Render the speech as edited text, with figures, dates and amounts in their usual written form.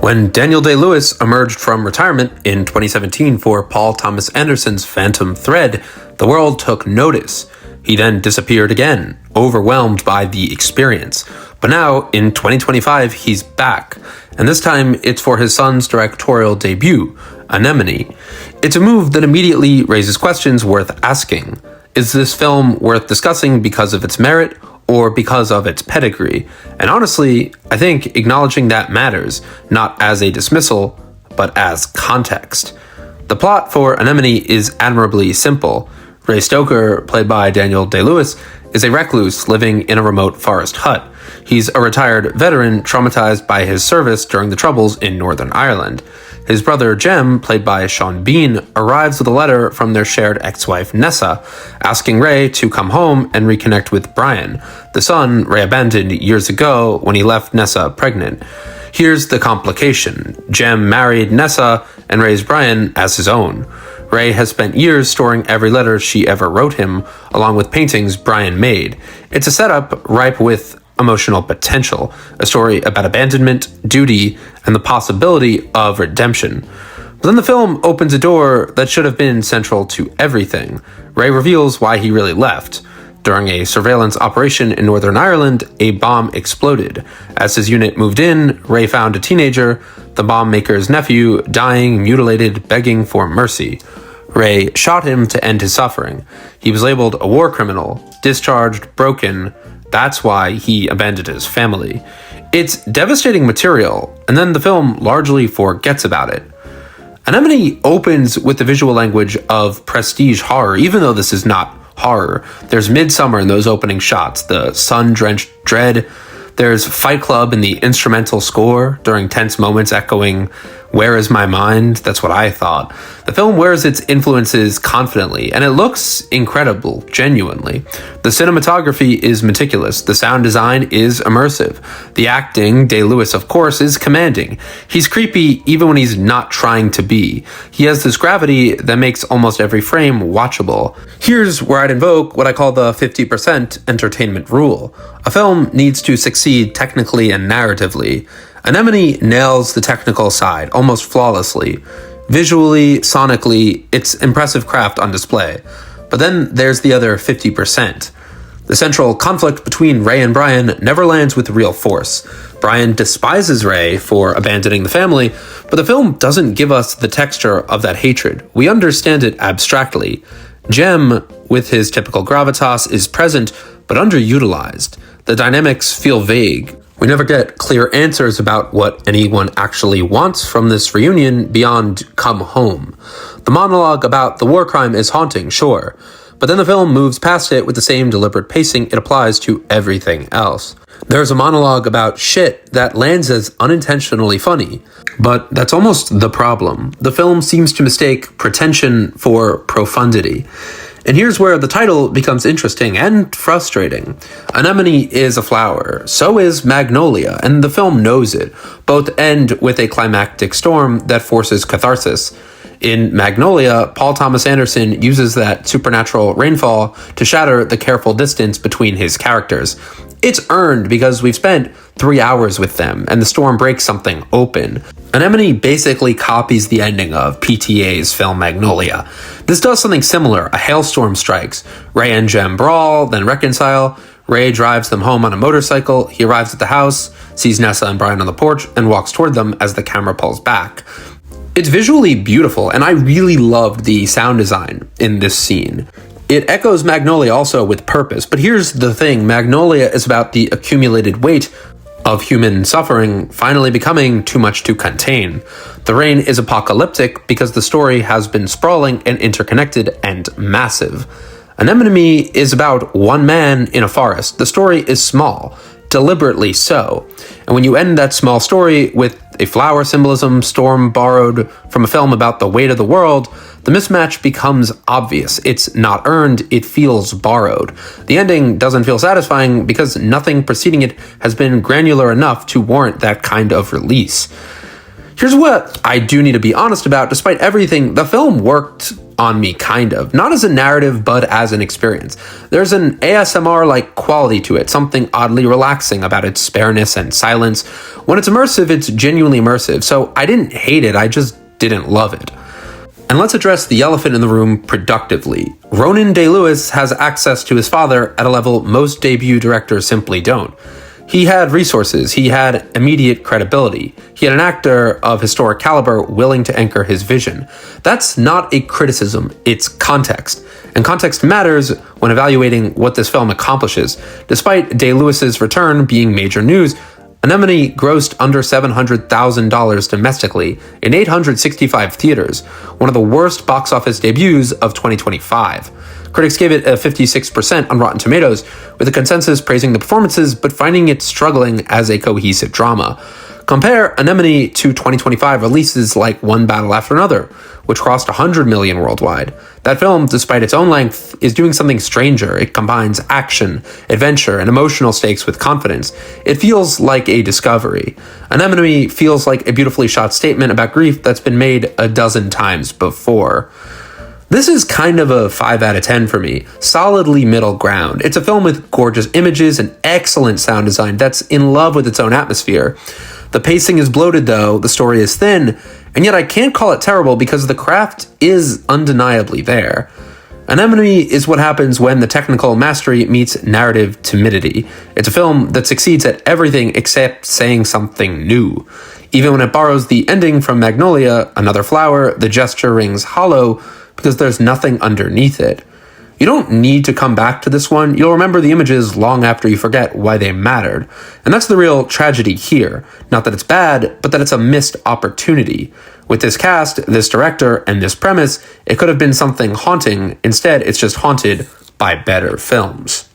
When Daniel Day-Lewis emerged from retirement in 2017 for Paul Thomas Anderson's Phantom Thread, the world took notice. He then disappeared again, overwhelmed by the experience. But now, in 2025, he's back, and this time it's for his son's directorial debut, Anemone. It's a move that immediately raises questions worth asking. Is this film worth discussing because of its merit, or because of its pedigree? And honestly, I think acknowledging that matters, not as a dismissal, but as context. The plot for Anemone is admirably simple. Ray Stoker, played by Daniel Day-Lewis, is a recluse living in a remote forest hut. He's a retired veteran traumatized by his service during the Troubles in Northern Ireland. His brother Jem, played by Sean Bean, arrives with a letter from their shared ex-wife Nessa, asking Ray to come home and reconnect with Brian, the son Ray abandoned years ago when he left Nessa pregnant. Here's the complication. Jem married Nessa and raised Brian as his own. Ray has spent years storing every letter she ever wrote him, along with paintings Brian made. It's a setup ripe with emotional potential, a story about abandonment, duty, and the possibility of redemption. But then the film opens a door that should have been central to everything. Ray reveals why he really left. During a surveillance operation in Northern Ireland, a bomb exploded. As his unit moved in, Ray found a teenager, the bomb maker's nephew, dying, mutilated, begging for mercy. Ray shot him to end his suffering. He was labeled a war criminal, discharged, broken. That's why he abandoned his family. It's devastating material, and then the film largely forgets about it. Anemone opens with the visual language of prestige horror, even though this is not horror. There's Midsummer in those opening shots, the sun-drenched dread. There's Fight Club in the instrumental score during tense moments echoing, "Where is my mind?" That's what I thought. The film wears its influences confidently, and it looks incredible, genuinely. The cinematography is meticulous. The sound design is immersive. The acting, Day-Lewis of course, is commanding. He's creepy even when he's not trying to be. He has this gravity that makes almost every frame watchable. Here's where I'd invoke what I call the 50% entertainment rule. A film needs to succeed technically and narratively. Anemone nails the technical side almost flawlessly. Visually, sonically, it's impressive craft on display. But then there's the other 50%. The central conflict between Ray and Brian never lands with real force. Brian despises Ray for abandoning the family, but the film doesn't give us the texture of that hatred. We understand it abstractly. Jem, with his typical gravitas, is present but underutilized. The dynamics feel vague. We never get clear answers about what anyone actually wants from this reunion beyond come home. The monologue about the war crime is haunting, sure, but then the film moves past it with the same deliberate pacing it applies to everything else. There's a monologue about shit that lands as unintentionally funny, but that's almost the problem. The film seems to mistake pretension for profundity. And here's where the title becomes interesting and frustrating. Anemone is a flower, so is Magnolia, and the film knows it. Both end with a climactic storm that forces catharsis. In Magnolia, Paul Thomas Anderson uses that supernatural rainfall to shatter the careful distance between his characters. It's earned because we've spent 3 hours with them, and the storm breaks something open. Anemone basically copies the ending of PTA's film Magnolia. This does something similar. A hailstorm strikes. Ray and Jem brawl, then reconcile. Ray drives them home on a motorcycle. He arrives at the house, sees Nessa and Brian on the porch, and walks toward them as the camera pulls back. It's visually beautiful, and I really loved the sound design in this scene. It echoes Magnolia also with purpose, but here's the thing. Magnolia is about the accumulated weight of human suffering finally becoming too much to contain. The rain is apocalyptic because the story has been sprawling and interconnected and massive. Anemone is about one man in a forest. The story is small, deliberately so. And when you end that small story with a flower symbolism storm borrowed from a film about the weight of the world, the mismatch becomes obvious. It's not earned, it feels borrowed. The ending doesn't feel satisfying because nothing preceding it has been granular enough to warrant that kind of release. Here's what I do need to be honest about. Despite everything, the film worked on me, kind of. Not as a narrative, but as an experience. There's an ASMR-like quality to it, something oddly relaxing about its spareness and silence. When it's immersive, it's genuinely immersive, so I didn't hate it, I just didn't love it. And let's address the elephant in the room productively. Ronan Day-Lewis has access to his father at a level most debut directors simply don't. He had resources, he had immediate credibility, he had an actor of historic caliber willing to anchor his vision. That's not a criticism, it's context. And context matters when evaluating what this film accomplishes. Despite Day-Lewis's return being major news, Anemone grossed under $700,000 domestically in 865 theaters, one of the worst box office debuts of 2025. Critics gave it a 56% on Rotten Tomatoes, with a consensus praising the performances but finding it struggling as a cohesive drama. Compare Anemone to 2025 releases like One Battle After Another, which crossed 100 million worldwide. That film, despite its own length, is doing something stranger. It combines action, adventure, and emotional stakes with confidence. It feels like a discovery. Anemone feels like a beautifully shot statement about grief that's been made a dozen times before. This is kind of a 5 out of 10 for me, solidly middle ground. It's a film with gorgeous images and excellent sound design that's in love with its own atmosphere. The pacing is bloated though, the story is thin, and yet I can't call it terrible because the craft is undeniably there. Anemone is what happens when the technical mastery meets narrative timidity. It's a film that succeeds at everything except saying something new. Even when it borrows the ending from Magnolia, Another Flower, the gesture rings hollow because there's nothing underneath it. You don't need to come back to this one, you'll remember the images long after you forget why they mattered. And that's the real tragedy here. Not that it's bad, but that it's a missed opportunity. With this cast, this director, and this premise, it could have been something haunting. Instead, it's just haunted by better films.